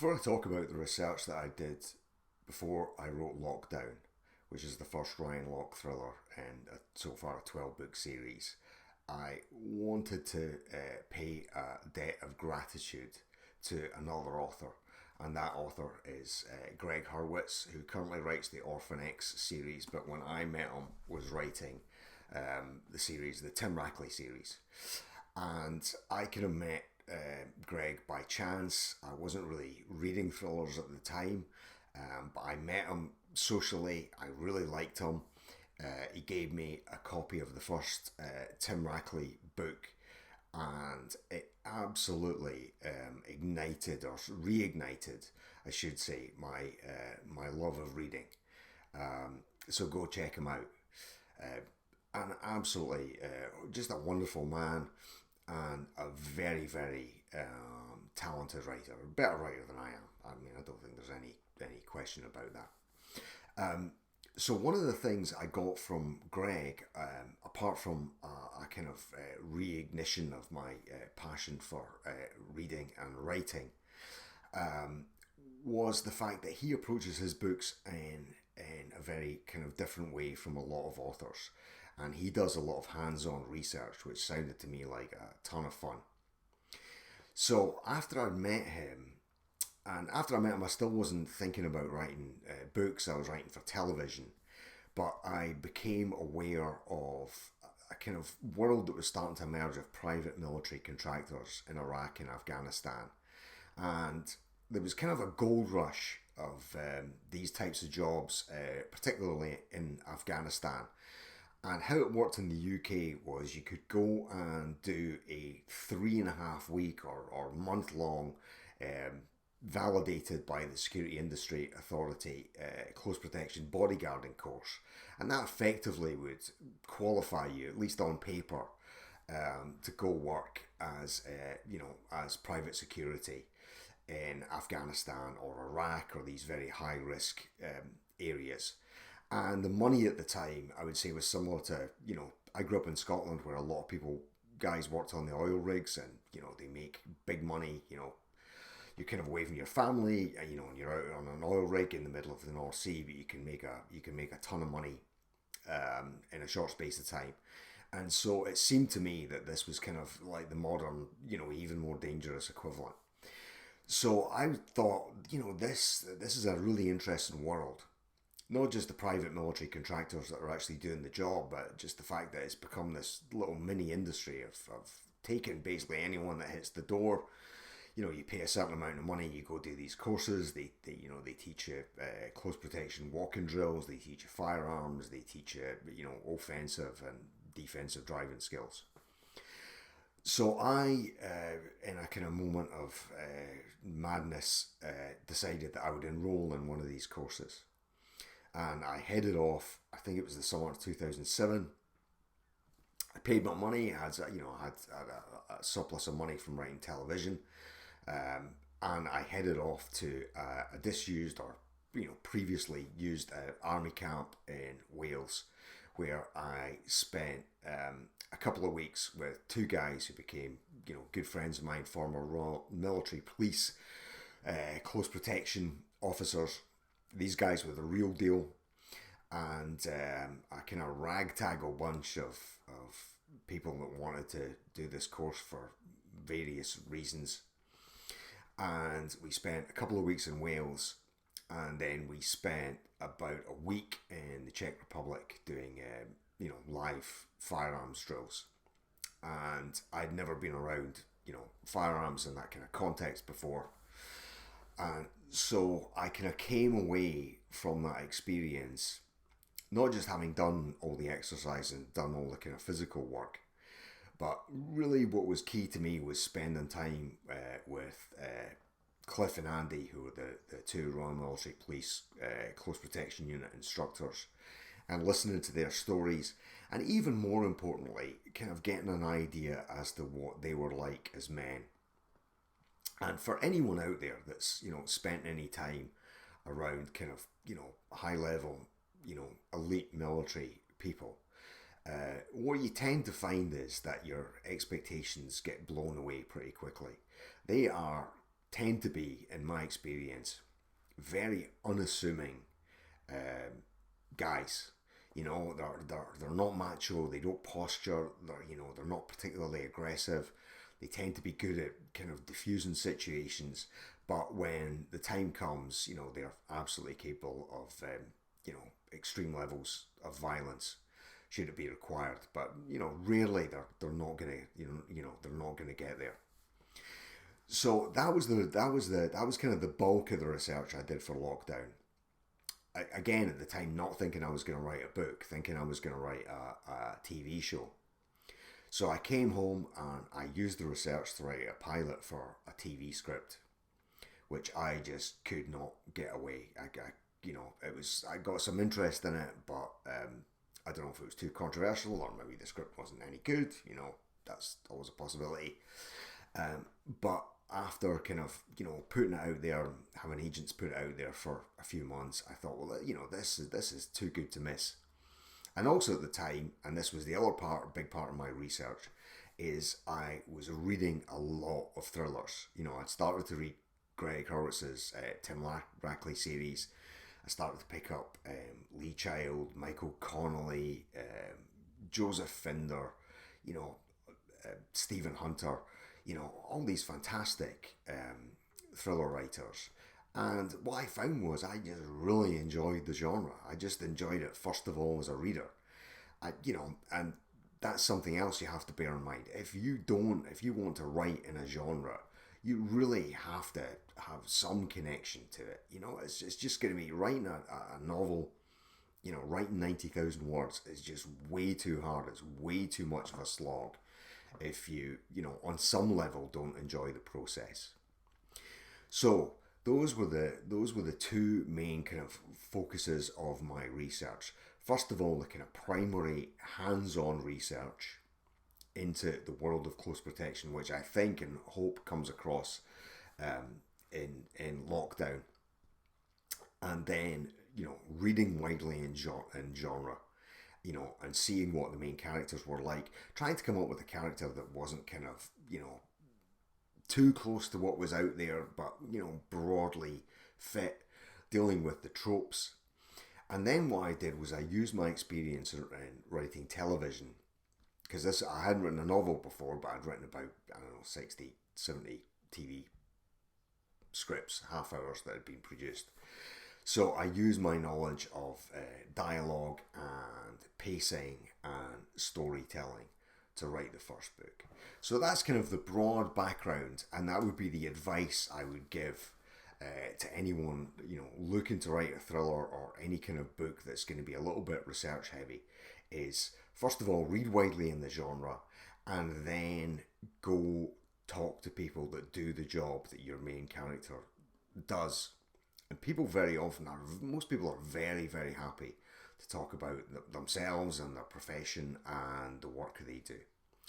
Before I talk about the research that I did before I wrote Lockdown, which is the first Ryan Locke thriller and so far a 12 book series, I wanted to pay a debt of gratitude to another author, and that author is Gregg Hurwitz, who currently writes the Orphan X series, but when I met him was writing the series, the Tim Rackley series. And I could have met Greg by chance. I wasn't really reading thrillers at the time, but I met him socially. I really liked him. He gave me a copy of the first Tim Rackley book, and it absolutely ignited or reignited, I should say, my love of reading. So go check him out. And absolutely just a wonderful man and a very, very talented writer, a better writer than I am. I mean, I don't think there's any question about that. So one of the things I got from Greg, apart from a kind of reignition of my passion for reading and writing, was the fact that he approaches his books in a very kind of different way from a lot of authors. And he does a lot of hands-on research, which sounded to me like a ton of fun. So after I met him, I still wasn't thinking about writing books. I was writing for television. But I became aware of a kind of world that was starting to emerge of private military contractors in Iraq and Afghanistan. And there was kind of a gold rush of these types of jobs, particularly in Afghanistan. And how it worked in the UK was you could go and do a 3.5 week or month long validated by the Security Industry Authority close protection bodyguarding course, and that effectively would qualify you, at least on paper, to go work as as private security in Afghanistan or Iraq or these very high risk areas. And the money at the time, I would say, was similar to, I grew up in Scotland where a lot of guys worked on the oil rigs, and, they make big money. You're kind of away from your family, and you're out on an oil rig in the middle of the North Sea, but you can make a ton of money in a short space of time. And so it seemed to me that this was kind of like the modern, even more dangerous equivalent. So I thought, this is a really interesting world. Not just the private military contractors that are actually doing the job, but just the fact that it's become this little mini industry of taking basically anyone that hits the door. You pay a certain amount of money, you go do these courses. They teach you close protection walking drills. They teach you firearms. They teach you, offensive and defensive driving skills. So I, in a kind of moment of madness, decided that I would enroll in one of these courses. And I headed off, I think it was the summer of 2007. I paid my money. I had a surplus of money from writing television. And I headed off to a disused or, previously used army camp in Wales, where I spent a couple of weeks with two guys who became, good friends of mine, former Royal Military Police, close protection officers. These guys were the real deal, and a kind of ragtag bunch of people that wanted to do this course for various reasons. And we spent a couple of weeks in Wales, and then we spent about a week in the Czech Republic doing live firearms drills. And I'd never been around firearms in that kind of context before. And so I kind of came away from that experience, not just having done all the exercise and done all the kind of physical work, but really what was key to me was spending time with Cliff and Andy, who were the two Royal Military Police Close Protection Unit instructors, and listening to their stories, and even more importantly, kind of getting an idea as to what they were like as men. And for anyone out there that's, spent any time around kind of, high level, elite military people, what you tend to find is that your expectations get blown away pretty quickly. They are tend to be, in my experience, very unassuming guys. You know, they're not macho. They don't posture. They're not particularly aggressive. They tend to be good at kind of diffusing situations. But when the time comes, they're absolutely capable of extreme levels of violence should it be required. But rarely they're not gonna they're not gonna get there. So that was kind of the bulk of the research I did for lockdown. Again, at the time, not thinking I was going to write a book, thinking I was going to write a TV show. So I came home and I used the research to write a pilot for a TV script, which I just could not get away. I got some interest in it, but I don't know if it was too controversial or maybe the script wasn't any good. That's always a possibility. But after kind of putting it out there, having agents put it out there for a few months, I thought, well, this is too good to miss. And also at the time, and this was the other big part of my research, is I was reading a lot of thrillers. I'd started to read Gregg Hurwitz's Tim Rackley series. I started to pick up Lee Child, Michael Connolly, Joseph Finder, Stephen Hunter. All these fantastic thriller writers. And what I found was I just really enjoyed the genre. I just enjoyed it, first of all, as a reader. And that's something else you have to bear in mind. If you want to write in a genre, you really have to have some connection to it. It's just going to be writing a novel, writing 90,000 words is just way too hard. It's way too much of a slog if you on some level don't enjoy the process. So those were the two main kind of focuses of my research. First of all, the kind of primary hands-on research into the world of close protection, which I think and hope comes across in lockdown, and then reading widely in genre. And seeing what the main characters were like, trying to come up with a character that wasn't kind of, too close to what was out there, but, broadly fit, dealing with the tropes. And then what I did was I used my experience in writing television, because I hadn't written a novel before, but I'd written about, 60, 70 TV scripts, half hours that had been produced. So I use my knowledge of dialogue and pacing and storytelling to write the first book. So that's kind of the broad background, and that would be the advice I would give to anyone looking to write a thriller or any kind of book that's going to be a little bit research heavy. Is first of all, read widely in the genre, and then go talk to people that do the job that your main character does. And people very often most people are very, very happy to talk about themselves and their profession and the work they do.